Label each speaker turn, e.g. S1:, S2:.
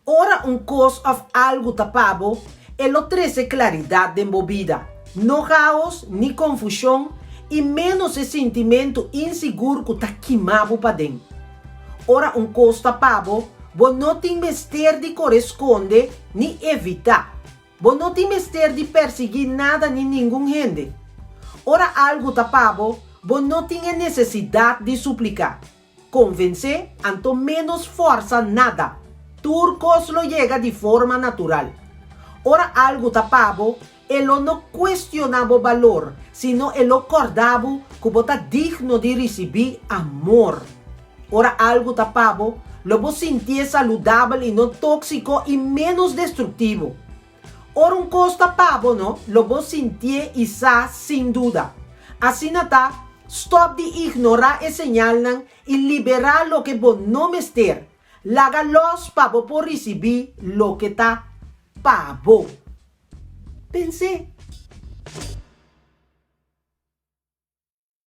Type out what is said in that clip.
S1: Ora un cos of algo tapado, el oferece claridad de movida, no caos ni confusión y menos ese sentimento inseguro que está quemado para dentro. Ora un cos tapado, vos no te mester de corresponde ni evitar. Vos no te mester de perseguir nada ni ningún gente. Ora algo tapado, vos no tienes necesidad de suplicar. Convencer, anto menos fuerza nada. Turcos lo llega de forma natural. Ora algo tapado, él no cuestionaba valor, sino él acordaba que vos está digno de recibir amor. Ora algo tapado, lo vos sentir saludable y no tóxico y menos destructivo. Ora un cos tapado, no, lo vos sentir y sa sin duda. Así nata, stop de ignorar y señalan y liberar lo que vos no mester. Laga los pavo por recibir lo que está pavo. Pensé,